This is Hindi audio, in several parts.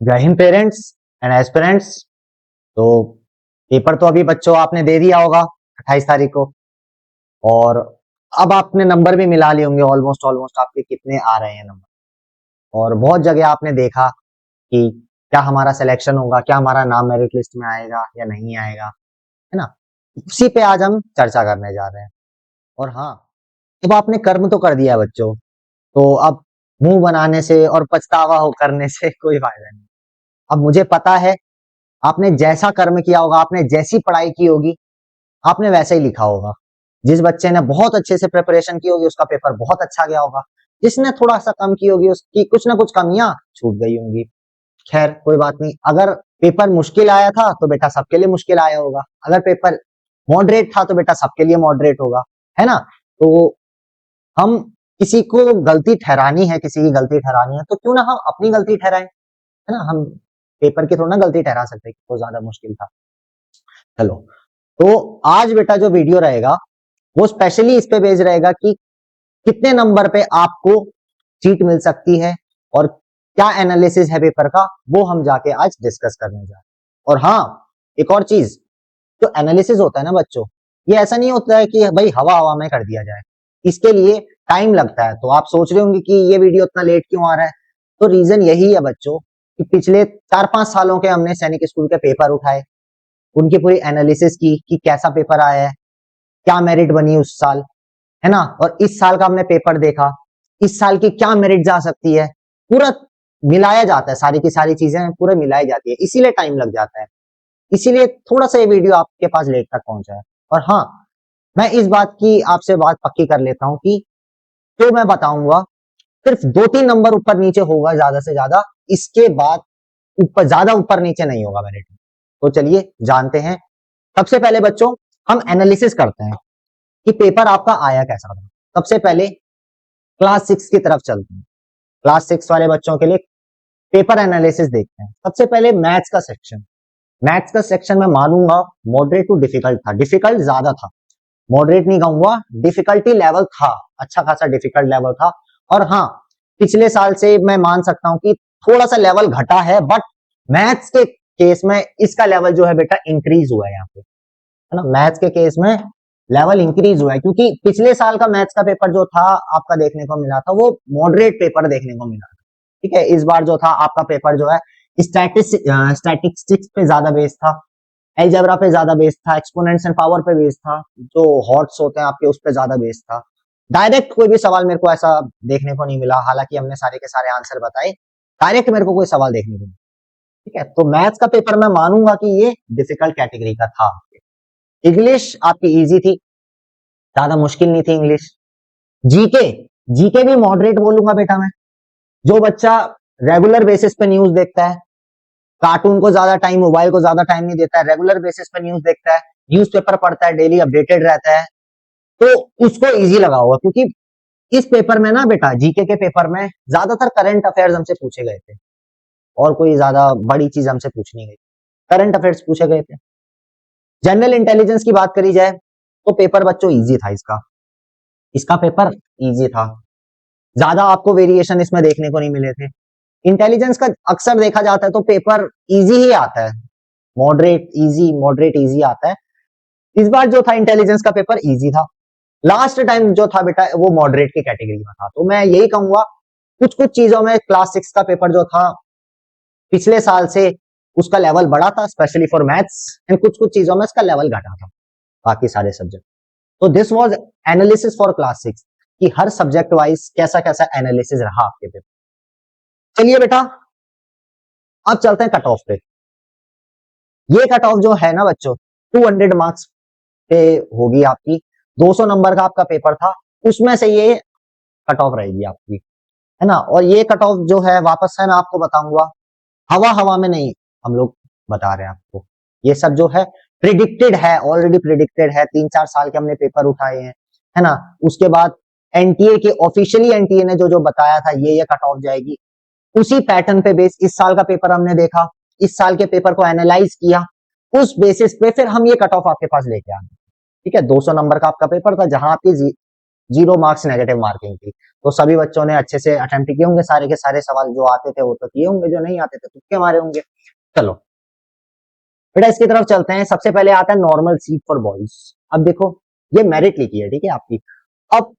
जय हिंद पेरेंट्स एंड एस्पिरेंट्स। तो पेपर तो अभी बच्चों आपने दे दिया होगा 28 तारीख को, और अब आपने नंबर भी मिला लिए होंगे। ऑलमोस्ट ऑलमोस्ट आपके कितने आ रहे हैं नंबर, और बहुत जगह आपने देखा कि क्या हमारा सिलेक्शन होगा, क्या हमारा नाम मेरिट लिस्ट में आएगा या नहीं आएगा, है ना। उसी पे आज हम चर्चा करने जा रहे हैं। और हाँ, अब आपने कर्म तो कर दिया बच्चों, तो अब मुंह बनाने से और पछतावा हो करने से कोई फायदा नहीं। अब मुझे पता है आपने जैसा कर्म किया होगा, आपने जैसी पढ़ाई की होगी, आपने वैसे ही लिखा होगा। जिस बच्चे ने बहुत अच्छे से प्रिपरेशन की होगी उसका पेपर बहुत अच्छा गया होगा। जिसने थोड़ा सा कम की होगी उसकी कुछ ना कुछ कमियां छूट गई होंगी। खैर कोई बात नहीं। अगर पेपर मुश्किल आया था तो बेटा सबके लिए मुश्किल आया होगा, अगर पेपर मॉडरेट था तो बेटा सबके लिए मॉडरेट होगा, है ना। तो हम किसी को गलती ठहरानी है, किसी की गलती ठहरानी है तो क्यों ना हम अपनी गलती ठहराएं, है ना। हम पेपर की थोड़ा ना गलती ठहरा सकते कि वो ज्यादा मुश्किल था। चलो, तो आज बेटा जो वीडियो रहेगा वो स्पेशली इस पे बेस्ड रहेगा कि कितने नंबर पे आपको सीट मिल सकती है और क्या एनालिसिस है पेपर का, वो हम जाके आज डिस्कस करने जा रहे हैं। और हाँ, एक और चीज, जो एनालिसिस होता है ना बच्चों, ये ऐसा नहीं होता है कि भाई हवा हवा में कर दिया जाए। इसके लिए टाइम लगता है। तो आप सोच रहे होंगे कि ये वीडियो इतना लेट क्यों आ रहा है, तो रीजन यही है बच्चों कि पिछले 4-5 सालों के हमने सैनिक स्कूल के पेपर उठाए, उनकी पूरी एनालिसिस की कि कैसा पेपर आया है, क्या मेरिट बनी उस साल, है ना। और इस साल का हमने पेपर देखा, इस साल की क्या मेरिट जा सकती है, पूरा मिलाया जाता है। सारी की सारी चीजें पूरा मिलाई जाती है, इसीलिए टाइम लग जाता है। इसीलिए थोड़ा सा ये वीडियो आपके पास लेट तक पहुंचा है। और हाँ, मैं इस बात की आपसे बात पक्की कर लेता हूं कि जो मैं बताऊंगा सिर्फ 2-3 नंबर ऊपर नीचे होगा ज्यादा से ज्यादा, इसके बाद ऊपर ज्यादा ऊपर नीचे नहीं होगा मेरिट में। तो चलिए जानते हैं। सबसे पहले बच्चों हम एनालिसिस करते हैं कि पेपर आपका आया कैसा था। सबसे पहले क्लास 6 की तरफ चलते हैं। क्लास 6 वाले बच्चों के लिए पेपर एनालिसिस देखते हैं। सबसे पहले मैथ्स का सेक्शन। मैथ्स का सेक्शन में मानूंगा मॉडरेट टू डिफिकल्ट था, डिफिकल्ट ज्यादा था, मॉडरेट नहीं कहूंगा, डिफिकल्टी लेवल था, अच्छा खासा डिफिकल्ट लेवल था। और हाँ, पिछले साल से मैं मान सकता हूं कि थोड़ा सा लेवल घटा है, बट मैथ्स के केस में इसका लेवल जो है बेटा इंक्रीज हुआ है यहाँ पे, है ना। मैथ्स के केस में लेवल इंक्रीज हुआ है क्योंकि पिछले साल का मैथ्स का पेपर जो था आपका देखने को मिला था वो मॉडरेट पेपर देखने को मिला था। ठीक है, इस बार जो था आपका पेपर जो है स्टैटिस्टिक्स पे ज्यादा बेस्ड था, अलजेब्रा पे ज्यादा बेस्ड था, एक्सपोनेंट्स एंड पावर पे बेस्ड था, जो हॉट्स होते हैं आपके उस पे ज्यादा बेस्ड था। डायरेक्ट कोई भी सवाल मेरे को ऐसा देखने को नहीं मिला, हालांकि हमने सारे के सारे आंसर बताए, डायरेक्ट मेरे को कोई सवाल देखने को नहीं। ठीक है, तो मैथ्स का पेपर मैं मानूंगा कि ये डिफिकल्ट कैटेगरी का था। इंग्लिश आपकी इजी थी, ज्यादा मुश्किल नहीं थी इंग्लिश। जीके, जीके भी मॉडरेट बोलूंगा बेटा मैं। जो बच्चा रेगुलर बेसिस पे न्यूज देखता है, कार्टून को ज्यादा टाइम, मोबाइल को ज्यादा टाइम नहीं देता है, रेगुलर बेसिस पे न्यूज देखता है, न्यूज़पेपर पढ़ता है, डेली अपडेटेड रहता है, तो उसको इजी लगा होगा। क्योंकि इस पेपर में ना बेटा, जीके के पेपर में ज्यादातर करंट अफेयर्स हमसे पूछे गए थे, और कोई ज्यादा बड़ी चीज हमसे पूछ नहीं गई, करंट अफेयर्स पूछे गए थे। जनरल इंटेलिजेंस की बात करी जाए तो पेपर बच्चों इजी था इसका, इसका पेपर इजी था, ज्यादा आपको वेरिएशन इसमें देखने को नहीं मिले थे। इंटेलिजेंस का अक्सर देखा जाता है तो पेपर इजी ही आता है, मॉडरेट इजी, मॉडरेट इजी आता है। इस बार जो था इंटेलिजेंस का पेपर इजी था, लास्ट टाइम जो था बेटा वो मॉडरेट की कैटेगरी में था। तो मैं यही कहूंगा, कुछ कुछ चीजों में क्लास 6 का पेपर जो था पिछले साल से उसका लेवल बढ़ा था, स्पेशली फॉर मैथ्स, एंड कुछ कुछ चीजों में इसका लेवल घटा था, बाकी सारे सब्जेक्ट। तो this was analysis for class 6 कि हर सब्जेक्ट वाइज कैसा कैसा एनालिसिस रहा आपके पेपर। चलिए बेटा, अब चलते हैं कट ऑफ पे। ये कट ऑफ जो है ना बच्चों, 200 मार्क्स पे होगी आपकी। 200 नंबर का आपका पेपर था, उसमें से ये कट ऑफ रहेगी आपकी, है ना। और ये कट ऑफ जो है वापस है मैं आपको बताऊंगा, हवा हवा में नहीं हम लोग बता रहे हैं आपको। ये सब जो है प्रिडिक्टेड है, ऑलरेडी प्रिडिक्टेड है, 3-4 साल के हमने पेपर उठाए हैं, है ना। उसके बाद एनटीए के ऑफिशियली एनटीए ने जो जो बताया था ये कट ऑफ जाएगी। उसी पैटर्न पे बेस इस साल का पेपर हमने देखा, इस साल के पेपर को एनालाइज किया, उस बेसिस पे फिर हम ये कट ऑफ आपके पास लेके आ गए। ठीक है, 200 नंबर का आपका पेपर था, जहां आपकी 0 मार्क्स नेगेटिव मार्किंग थी। तो सभी बच्चों ने अच्छे से अटेम्प्ट किए होंगे, सारे के सारे सवाल जो आते थे वो तो किए होंगे, जो नहीं आते थे तुक्के मारे होंगे। चलो बेटा इसकी तरफ चलते हैं। सबसे पहले आता है नॉर्मल सीट फॉर बॉयज। अब देखो ये मेरिट लिखी है, ठीक है आपकी। अब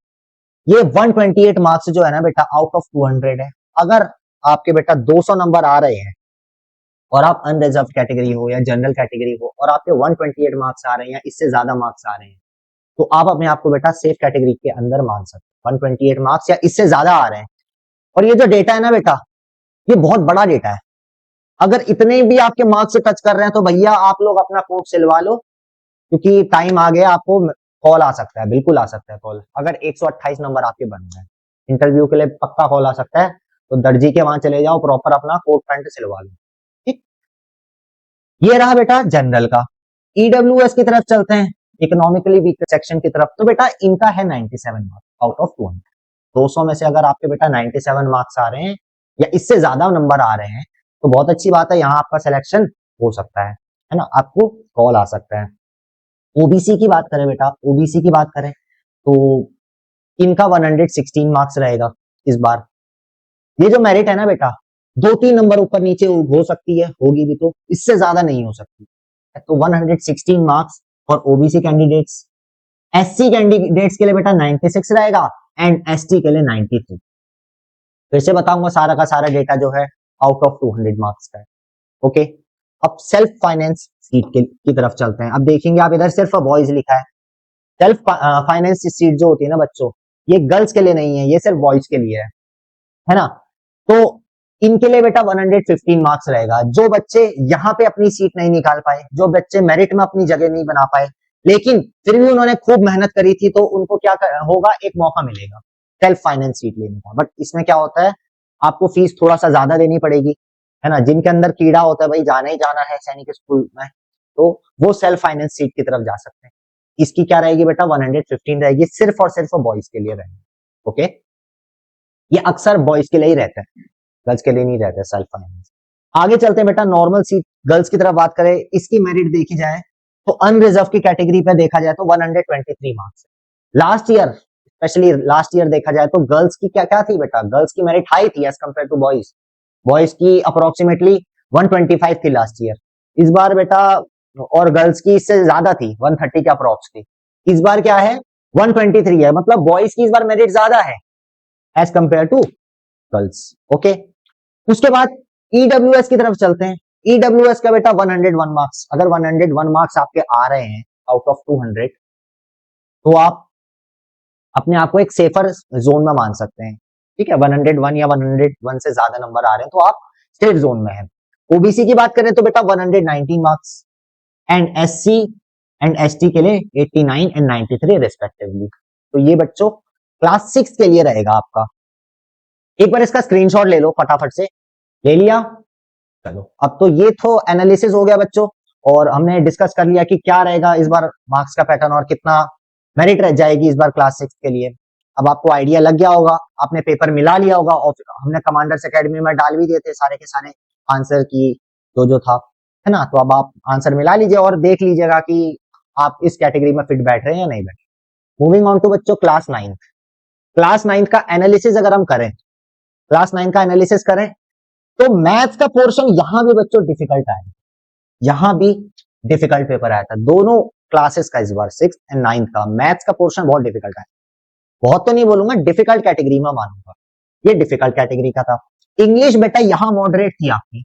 ये 128 मार्क्स जो है ना बेटा आउट ऑफ 200 है। अगर आपके बेटा 200 नंबर आ रहे हैं और आप अनरिजर्व कैटेगरी हो या जनरल कैटेगरी हो और आपके 128 मार्क्स आ रहे हैं या इससे ज्यादा मार्क्स आ रहे हैं, तो आप अपने आप को बेटा सेफ कैटेगरी के अंदर मान सकते हैं। 128 मार्क्स या इससे ज्यादा आ रहे हैं, और ये जो डेटा है ना बेटा ये बहुत बड़ा डेटा है। अगर इतने भी आपके मार्क्स से टच कर रहे हैं तो भैया आप लोग अपना कोर्स सिलवा लो, क्योंकि टाइम आ गया, आपको कॉल आ सकता है, बिल्कुल आ सकता है कॉल। अगर 128 नंबर आपके बन गए इंटरव्यू के लिए पक्का कॉल आ सकता है, तो दर्जी के वहां चले जाओ, प्रॉपर अपना कोट पैंट सिलवा लो। ठीक, ये रहा बेटा जनरल का। ईडब्ल्यूएस की तरफ चलते हैं, इकोनॉमिकली वीकर सेक्शन की तरफ। तो बेटा इनका है 97 मार्क्स आउट ऑफ 200। 200 में से अगर आपके बेटा 97 मार्क्स आ रहे हैं या इससे ज्यादा नंबर आ रहे हैं तो बहुत अच्छी बात है, यहाँ आपका सिलेक्शन हो सकता है ना, आपको कॉल आ सकता है। ओबीसी की बात करें बेटा, ओबीसी की बात करें तो इनका 116 मार्क्स रहेगा इस बार। ये जो मेरिट है ना बेटा 2-3 नंबर ऊपर नीचे हो सकती है, होगी भी, तो इससे ज्यादा नहीं हो सकती। तो 116 marks for OBC candidates. SC candidates के लिए बेटा 96 रहेगा एंड एसटी के लिए 93। फिर से बताऊंगा सारा का सारा डेटा जो है आउट ऑफ 200 मार्क्स का है। ओके, अब सेल्फ फाइनेंस सीट की तरफ चलते हैं। अब देखेंगे आप इधर सिर्फ बॉयज लिखा है। सेल्फ फाइनेंस सीट जो होती है ना बच्चों, ये गर्ल्स के लिए नहीं है, ये सिर्फ बॉयज के लिए है ना। तो इनके लिए बेटा 115 मार्क्स रहेगा। जो बच्चे यहाँ पे अपनी सीट नहीं निकाल पाए, जो बच्चे मेरिट में अपनी जगह नहीं बना पाए, लेकिन फिर भी उन्होंने खूब मेहनत करी थी, तो उनको क्या होगा, एक मौका मिलेगा सेल्फ फाइनेंस सीट लेने का। बट इसमें क्या होता है, आपको फीस थोड़ा सा ज्यादा देनी पड़ेगी, है ना। जिनके अंदर कीड़ा होता है भाई जाना ही जाना है सैनिक स्कूल में, तो वो सेल्फ फाइनेंस सीट की तरफ जा सकते हैं। इसकी क्या रहेगी बेटा 115 रहेगी, सिर्फ और सिर्फ बॉयज के लिए रहेगी। ओके, ये अक्सर बॉयज के लिए ही रहता है, गर्ल्स के लिए नहीं रहता है सेल्फ फाइनेंस। आगे चलते हैं बेटा, नॉर्मल सीट गर्ल्स की तरफ बात करें, इसकी मेरिट देखी जाए तो अनरिजर्व की कैटेगरी पे देखा जाए तो 123 marks. Last year, specially last year देखा जाए तो गर्ल्स की क्या क्या थी बेटा, गर्ल्स की मेरिट हाई थी as compare to boys. Boys की अप्रोक्सीमेटली 125 थी लास्ट ईयर, इस बार बेटा, और गर्ल्स की इससे ज्यादा थी, 130 के अप्रोक्स थी। इस बार क्या है 123 है, मतलब बॉयज की इस बार मेरिट ज्यादा है as compare to girls. Okay, उसके बाद ईडब्ल्यूएस की तरफ चलते हैं। ईडब्ल्यूएस का बेटा 101 मार्क्स। अगर 101 मार्क्स आपके आ रहे हैं आउट ऑफ 200, तो आप अपने आप को एक सेफर जोन में मान सकते हैं। ठीक है, 101 या 101 से ज्यादा नंबर आ रहे हैं तो आप सेफ जोन में हैं। ओबीसी की बात करें तो बेटा 119 marks and SC and ST के लिए 89 एंड 93 रिस्पेक्टिवली। तो ये बच्चों क्लास 6 के लिए रहेगा आपका। एक बार इसका स्क्रीनशॉट ले लो फटाफट से, ले लिया। चलो अब तो ये तो एनालिसिस हो गया बच्चों, और हमने डिस्कस कर लिया कि क्या रहेगा इस बार मार्क्स का पैटर्न और कितना मेरिट रह जाएगी इस बार क्लास 6 के लिए। अब आपको आइडिया लग गया होगा, आपने पेपर मिला लिया होगा, और हमने कमांडर्स एकेडमी में डाल भी दिए थे सारे के सारे आंसर की जो था, है ना। तो अब आप आंसर मिला लीजिए और देख लीजिएगा कि आप इस कैटेगरी में फिट बैठ रहे हैं या नहीं बैठ रहे। मूविंग ऑन टू बच्चों क्लास 9। क्लास 9 का एनालिसिस अगर हम करें, क्लास 9 का एनालिसिस करें तो मैथ्स का पोर्शन यहां भी बच्चों डिफिकल्ट आया, यहां भी डिफिकल्ट पेपर आया था। दोनों क्लासेस का इस बार 6th एंड 9th का मैथ्स का पोर्शन बहुत डिफिकल्ट आया। बहुत तो नहीं बोलूंगा, डिफिकल्ट कैटेगरी में मानूंगा, ये डिफिकल्ट कैटेगरी का था। इंग्लिश बेटा यहां मॉडरेट थी आपकी,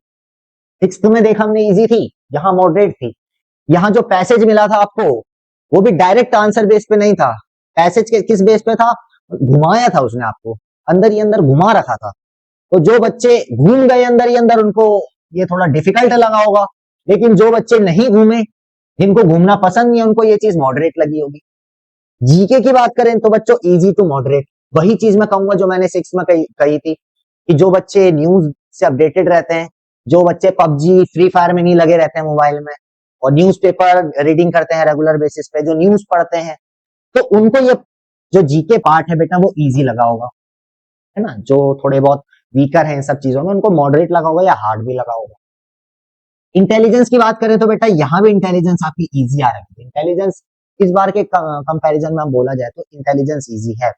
6th में देखा हमने इजी थी, यहां मॉडरेट थी। यहां जो पैसेज मिला था आपको वो भी डायरेक्ट आंसर बेस पे नहीं था, पैसेज के किस बेस पे था, घुमाया था उसने आपको, अंदर ही अंदर घुमा रखा था। तो जो बच्चे घूम गए अंदर ही अंदर उनको ये थोड़ा डिफिकल्ट लगा होगा, लेकिन जो बच्चे नहीं घूमे, जिनको घूमना पसंद नहीं है, उनको ये चीज मॉडरेट लगी होगी। जीके की बात करें तो बच्चों इजी टू मॉडरेट, वही चीज मैं कहूंगा जो मैंने 6 में कही थी कि जो बच्चे न्यूज से अपडेटेड रहते हैं, जो बच्चे पबजी फ्री फायर में नहीं लगे रहते हैं मोबाइल में, और न्यूज़पेपर रीडिंग करते हैं रेगुलर बेसिस पे, जो न्यूज पढ़ते हैं, तो उनको ये जो जीके पार्ट है बेटा वो इजी लगा होगा, है ना। जो थोड़े बहुत वीकर है इन सब चीजों में उनको मॉडरेट लगा होगा या हार्ड भी लगा होगा। इंटेलिजेंस की बात करें तो बेटा यहां भी इंटेलिजेंस आपकी इजी आ रही है। इंटेलिजेंस इस बार के कंपैरिजन में हम बोला जाए तो इंटेलिजेंस इजी है।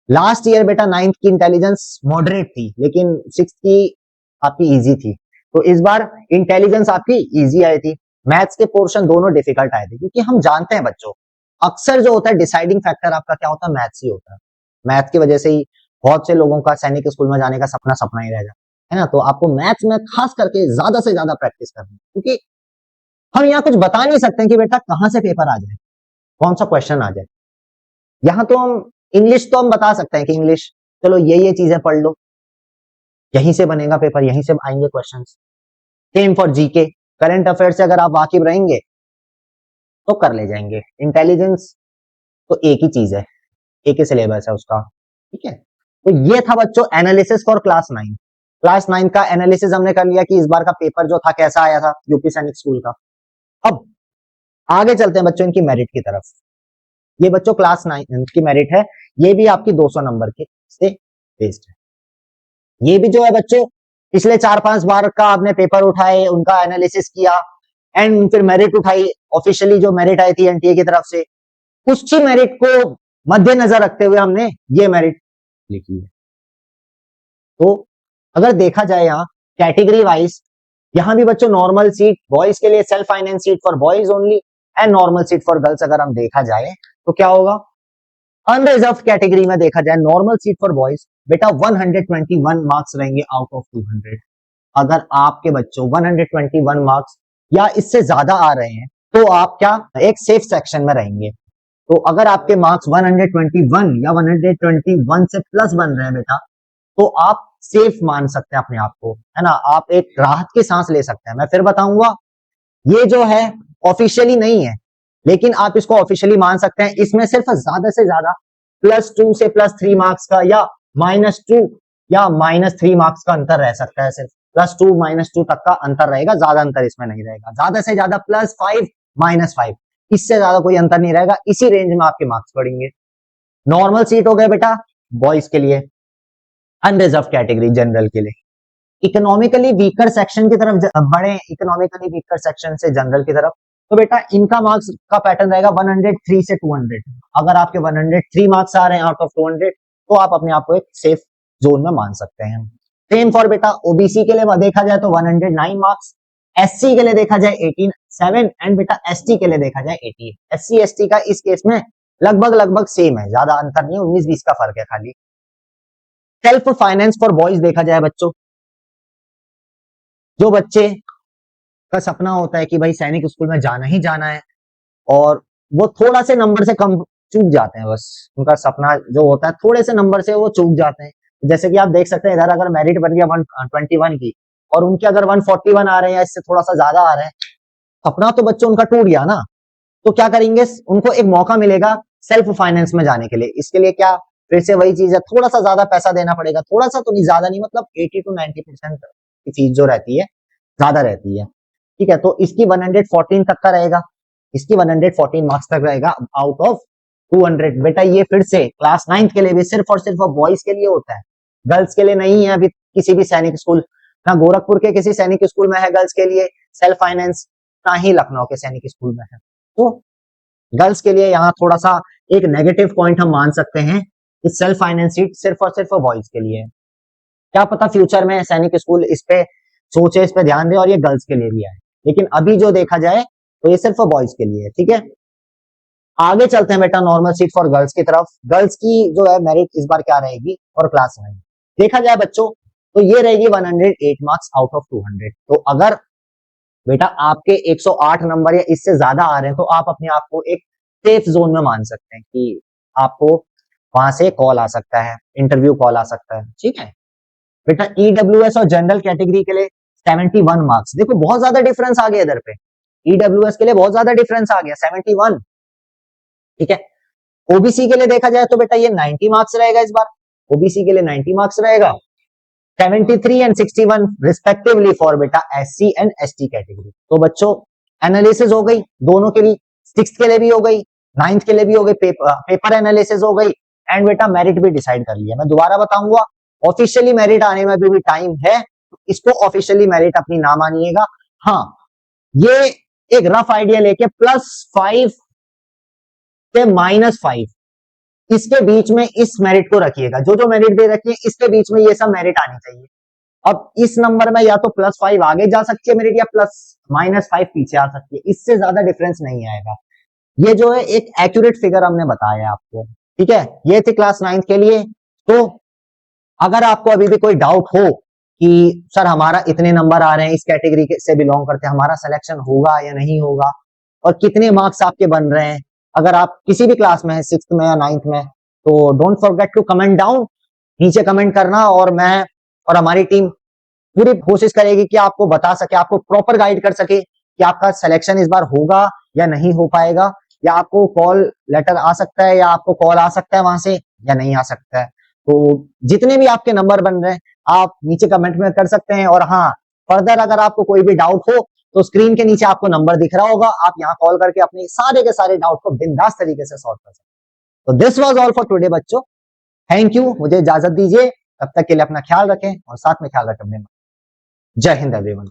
लास्ट ईयर बेटा 9th की इंटेलिजेंस मॉडरेट थी, लेकिन 6th की आपकी इजी थी। तो इस बार इंटेलिजेंस आपकी इजी आई थी। मैथ्स के पोर्शन दोनों डिफिकल्ट आए थे, क्योंकि हम जानते हैं बच्चों, अक्सर जो होता है डिसाइडिंग फैक्टर आपका क्या होता है, मैथ्स ही होता है। मैथ की वजह से ही बहुत से लोगों का सैनिक स्कूल में जाने का सपना सपना ही रह जाता है ना। तो आपको मैथ्स में खास करके ज्यादा से ज्यादा प्रैक्टिस करनी है, क्योंकि हम यहाँ कुछ बता नहीं सकते कि बेटा कहाँ से पेपर आ जाए, कौन सा क्वेश्चन आ जाए। यहाँ तो हम इंग्लिश तो हम बता सकते हैं कि इंग्लिश चलो ये चीजें पढ़ लो, यहीं से बनेगा पेपर, यहीं से आएंगे question. Same for GK, current affair से अगर आप वाकिफ रहेंगे तो कर ले जाएंगे। इंटेलिजेंस तो एक ही चीज है, एक ही सिलेबस है उसका, ठीक है। तो ये था बच्चों एनालिसिस फॉर क्लास 9। क्लास 9 का एनालिसिस हमने कर लिया कि इस बार का पेपर जो था कैसा आया था यूपी सैनिक स्कूल का। अब आगे चलते हैं बच्चों इनकी मेरिट की तरफ। ये बच्चों क्लास 9 की मेरिट है, ये भी आपकी 200 नंबर के से बेस्ड है। ये भी जो है बच्चों पिछले 4-5 बार का आपने पेपर उठाए, उनका एनालिसिस किया एंड फिर मेरिट उठाई, ऑफिशियली जो मेरिट आई थी एनटीए की तरफ से, उसकी मेरिट को मद्देनजर रखते हुए हमने ये मेरिट लिखी है। तो अगर देखा जाए यहाँ कैटेगरी वाइज, यहाँ भी बच्चों नॉर्मल सीट बॉयज के लिए, self finance seat for boys only and normal seat for girls. अगर हम देखा जाए तो क्या होगा, अनरिजर्व कैटेगरी में देखा जाए नॉर्मल सीट फॉर बॉयज बेटा 121 मार्क्स रहेंगे आउट ऑफ 200। अगर आपके बच्चों 121 मार्क्स या इससे ज्यादा आ रहे हैं तो आप क्या एक सेफ सेक्शन में रहेंगे। तो अगर आपके मार्क्स 121 या 121 से प्लस बन रहे हैं बेटा, तो आप सेफ मान सकते हैं अपने आप को, है ना, आप एक राहत की सांस ले सकते हैं। मैं फिर बताऊंगा, ये जो है ऑफिशियली नहीं है, लेकिन आप इसको ऑफिशियली मान सकते हैं। इसमें सिर्फ ज्यादा से ज्यादा +2 से +3 मार्क्स का या -2 या -3 मार्क्स का अंतर रह सकता है। सिर्फ +2 -2 तक का अंतर रहेगा, ज्यादा अंतर इसमें नहीं रहेगा। ज्यादा से ज्यादा +5 -5, इससे ज्यादा कोई अंतर नहीं रहेगा। इसी रेंज में आपके मार्क्स पड़ेंगे। नॉर्मल सीट हो गए बेटा बॉयज के लिए, अनरिजर्व कैटेगरी जनरल के लिए। इकोनॉमिकली वीकर सेक्शन की तरफ बढ़े, इकोनॉमिकली वीकर सेक्शन से जनरल की तरफ, तो बेटा इनका मार्क्स का पैटर्न रहेगा 103 से 200। अगर आपके 103 मार्क्स आ रहे हैं आउट ऑफ 200, तो आप अपने आप को एक सेफ जोन में मान सकते हैं। सेम फॉर बेटा ओबीसी के लिए देखा जाए तो 109 मार्क्स, एससी के लिए देखा जाए 87 एंड बेटा एसटी के लिए देखा जाए 88। एससी एसटी का इस केस में लगभग सेम है, ज्यादा अंतर नहीं है, 19-20 का फर्क है खाली। सेल्फ फाइनेंस फॉर बॉयज देखा जाए बच्चों, जो बच्चे का सपना होता है कि भाई सैनिक स्कूल में जाना ही जाना है और वो थोड़ा से नंबर से कम चूक जाते हैं, बस उनका सपना जो होता है थोड़े से नंबर से वो चूक जाते हैं। जैसे कि आप देख सकते हैं इधर अगर मेरिट बन गया 121 की और उनके अगर 141 आ रहे हैं या इससे थोड़ा सा ज्यादा आ रहे हैं, सपना तो बच्चों उनका टूट गया ना। तो क्या करेंगे, उनको एक मौका मिलेगा सेल्फ फाइनेंस में जाने के लिए। इसके लिए क्या, फिर से वही चीज है, थोड़ा सा ज्यादा पैसा देना पड़ेगा, थोड़ा सा तो नहीं, ज्यादा नहीं, मतलब 80 to 90% की फीस जो रहती है ज्यादा रहती है, ठीक है। तो इसकी 114 तक का रहेगा, इसकी 114 मार्क्स तक रहेगा आउट ऑफ 200। बेटा ये फिर से क्लास 9 के लिए भी सिर्फ और सिर्फ बॉयज के लिए होता है, गर्ल्स के लिए नहीं है अभी किसी भी सैनिक स्कूल, ना गोरखपुर के किसी सैनिक स्कूल में है गर्ल्स के लिए सेल्फ फाइनेंस, ना ही लखनऊ के सैनिक स्कूल में है। तो गर्ल्स के लिए यहाँ थोड़ा सा एक नेगेटिव पॉइंट हम मान सकते हैं कि सेल्फ फाइनेंस सीट सिर्फ और सिर्फ बॉयज के लिए है। क्या पता फ्यूचर में सैनिक स्कूल इस पे सोचे, इस पे ध्यान दे और ये गर्ल्स के लिए भी आए, लेकिन अभी जो देखा जाए तो ये सिर्फ बॉयज के लिए है, ठीक है। आगे चलते हैं बेटा नॉर्मल सीट फॉर गर्ल्स की तरफ। गर्ल्स की जो है मेरिट इस बार क्या रहेगी और क्लास 9 देखा जाए बच्चों तो ये रहेगी 108 मार्क्स आउट ऑफ 200। तो अगर बेटा आपके 108 नंबर या इससे ज्यादा आ रहे हैं तो आप अपने आप को एक सेफ जोन में मान सकते हैं कि आपको वहां से कॉल आ सकता है, इंटरव्यू कॉल आ सकता है, ठीक है। बेटा ईडब्ल्यूएस और जनरल कैटेगरी के लिए 71 मार्क्स, देखो बहुत ज्यादा डिफरेंस आ गया इधर पे, ईडब्ल्यूएस के लिए बहुत ज्यादा डिफरेंस आ गया 71, ठीक है। ओबीसी के लिए देखा जाए तो बेटा ये 90 मार्क्स रहेगा इस बार, ओबीसी के लिए 90 मार्क्स रहेगा, 73 एंड 61 रिस्पेक्टिवली फॉर बेटा एससी एंड एसटी कैटेगरी। तो बच्चों एनालिसिस हो गई दोनों के लिए, 6th के लिए भी हो गई, 9th के लिए भी हो गई, पेपर एनालिसिस हो गई एंड बेटा मेरिट भी डिसाइड कर लिया। मैं दोबारा बताऊंगा, ऑफिशियली मेरिट आने में भी टाइम है, तो इसको ऑफिशियली मेरिट अपनी ना मानिएगा। हाँ, ये एक रफ आइडिया लेके +5 से -5 इसके बीच में इस मेरिट को रखिएगा। जो जो मेरिट दे रखी है इसके बीच में ये सब मेरिट आनी चाहिए। अब इस नंबर में या तो +5 आगे जा सकती है मेरिट या +-5 पीछे आ सकती है, इससे ज्यादा डिफरेंस नहीं आएगा। ये जो है एक एक्यूरेट फिगर हमने बताया आपको, ठीक है। ये थे क्लास 9 के लिए। तो अगर आपको अभी भी कोई डाउट हो कि सर हमारा इतने नंबर आ रहे हैं, इस कैटेगरी से बिलोंग करते हैं, हमारा सिलेक्शन होगा या नहीं होगा और कितने मार्क्स आपके बन रहे हैं, अगर आप किसी भी क्लास में है 6th में या 9th में, तो don't forget to comment down, नीचे कमेंट करना और मैं और हमारी टीम पूरी कोशिश करेगी कि आपको बता सके, आपको प्रॉपर गाइड कर सके कि आपका सिलेक्शन इस बार होगा या नहीं हो पाएगा, या आपको कॉल लेटर आ सकता है या आपको कॉल आ सकता है वहां से या नहीं आ सकता है। तो जितने भी आपके नंबर बन रहे हैं आप नीचे कमेंट में कर सकते हैं। और हाँ, फर्दर अगर आपको कोई भी डाउट हो तो स्क्रीन के नीचे आपको नंबर दिख रहा होगा, आप यहाँ कॉल करके अपने सारे के सारे डाउट को बिंदास तरीके से सॉल्व कर सकते हैं। तो this was all for today बच्चों, थैंक यू, मुझे इजाजत दीजिए, तब तक के लिए अपना ख्याल रखें और साथ में ख्याल रखें अपने। जय हिंद एवरीवन।